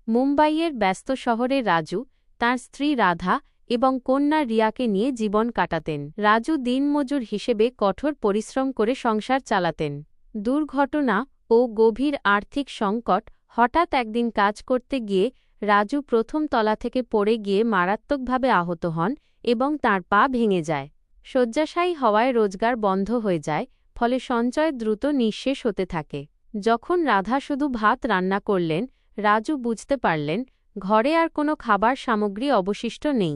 মুম্বাইয়ের ব্যস্ত শহরে রাজু তাঁর স্ত্রী রাধা এবং কন্যা রিয়াকে নিয়ে জীবন কাটাতেন। রাজু দিনমজুর হিসেবে কঠোর পরিশ্রম করে সংসার চালাতেন। দুর্ঘটনা ও গভীর আর্থিক সংকট হঠাৎ একদিন কাজ করতে গিয়ে রাজু প্রথম তলা থেকে পড়ে গিয়ে মারাত্মকভাবে আহত হন এবং তাঁর পা ভেঙে যায়। শয্যাশায়ী হওয়ায় রোজগার বন্ধ হয়ে যায়, ফলে সঞ্চয় দ্রুত নিঃশেষ হতে থাকে। যখন রাধা শুধু ভাত রান্না করলেন, রাজু বুঝতে পারলেন ঘরে আর কোনো খাবার সামগ্রী অবশিষ্ট নেই।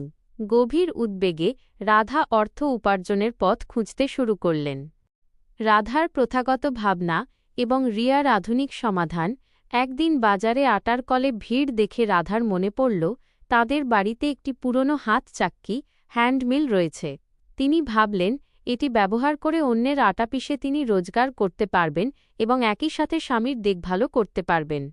গভীর উদ্বেগে রাধা অর্থ উপার্জনের পথ খুঁজতে শুরু করলেন। রাধার প্রথাগত ভাবনা এবং রিয়ার আধুনিক সমাধান। একদিন বাজারে আটার কলে ভিড় দেখে রাধার মনে পড়ল তাদের বাড়িতে একটি পুরনো হাত চাক্কি হ্যান্ডমিল রয়েছে। তিনি ভাবলেন এটি ব্যবহার করে অন্যের আটা পিষে তিনি রোজগার করতে পারবেন এবং একই সাথে স্বামীর দেখভালও করতে পারবেন।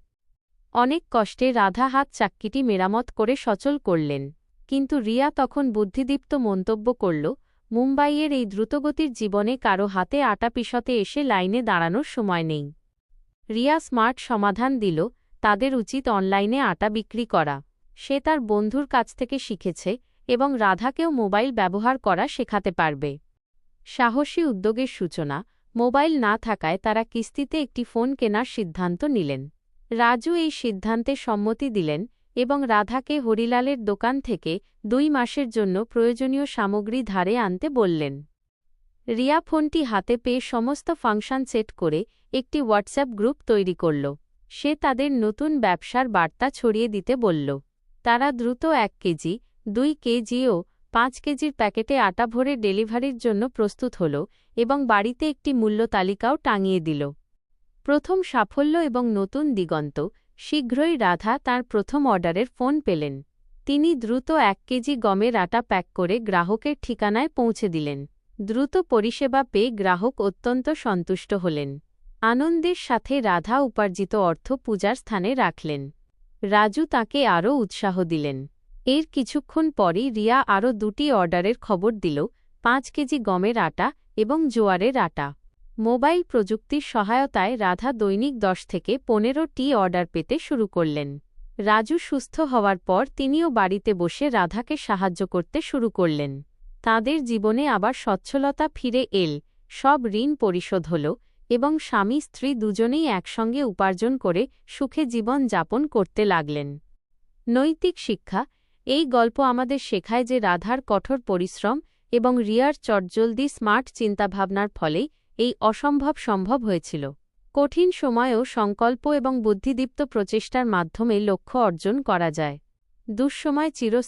অনেক কষ্টে রাধা হাত চাক্কিটি মেরামত করে সচল করলেন, কিন্তু রিয়া তখন বুদ্ধিদীপ্ত মন্তব্য করল, মুম্বাইয়ের এই দ্রুতগতির জীবনে কারো হাতে আটা পিষতে এসে লাইনে দাঁড়ানোর সময় নেই। রিয়া স্মার্ট সমাধান দিল, তাদের উচিত অনলাইনে আটা বিক্রি করা। সে তার বন্ধুর কাছ থেকে শিখেছে এবং রাধাকেও মোবাইল ব্যবহার করা শেখাতে পারবে। সাহসী উদ্যোগের সূচনা। মোবাইল না থাকায় তারা কিস্তিতে একটি ফোন কেনার সিদ্ধান্ত নিলেন। রাজু এই সিদ্ধান্তে সম্মতি দিলেন এবং রাধাকে হরিলালের দোকান থেকে 2 মাসের জন্য প্রয়োজনীয় সামগ্রী ধারে আনতে বললেন। রিয়া ফোনটি হাতে পেয়ে সমস্ত ফাংশন সেট করে একটি হোয়াটসঅ্যাপ গ্রুপ তৈরি করল। সে তাদের নতুন ব্যবসার বার্তা ছড়িয়ে দিতে বলল। তারা দ্রুত 1 কেজি, 2 কেজি ও 5 কেজির প্যাকেটে আটা ভরে ডেলিভারির জন্য প্রস্তুত হল এবং বাড়িতে একটি মূল্য তালিকাও টাঙিয়ে দিল। প্রথম সাফল্য এবং নতুন দিগন্ত। শীঘ্রই রাধা তাঁর প্রথম অর্ডারের ফোন পেলেন। তিনি দ্রুত 1 কেজি গমের আটা প্যাক করে গ্রাহকের ঠিকানায় পৌঁছে দিলেন। দ্রুত পরিষেবা পেয়ে গ্রাহক অত্যন্ত সন্তুষ্ট হলেন। আনন্দের সাথে রাধা উপার্জিত অর্থ পূজার স্থানে রাখলেন। রাজু তাকে আরও উৎসাহ দিলেন। এর কিছুক্ষণ পরই রিয়া আরও 2টি অর্ডারের খবর দিল, 5 কেজি গমের আটা এবং জোয়ারের আটা। মোবাইল প্রযুক্তির সহায়তায় রাধা দৈনিক 10 থেকে 15টি অর্ডার পেতে শুরু করলেন। রাজু সুস্থ হওয়ার পর তিনিও বাড়িতে বসে রাধাকে সাহায্য করতে শুরু করলেন। তাঁদের জীবনে আবার সচ্ছলতা ফিরে এল, সব ঋণ পরিশোধ হল এবং স্বামী স্ত্রী দুজনেই একসঙ্গে উপার্জন করে সুখে জীবন যাপন করতে লাগলেন। নৈতিক শিক্ষা। এই গল্প আমাদের শেখায় যে রাধার কঠোর পরিশ্রম এবং রিয়ার চটজলদি স্মার্ট চিন্তাভাবনার ফলেই এই অসম্ভব সম্ভব হয়েছিল। কঠিন সময়েও সংকল্প এবং বুদ্ধিদীপ্ত প্রচেষ্টার মাধ্যমে লক্ষ্য অর্জন করা যায়। দুঃসময় চিরস্থায়ী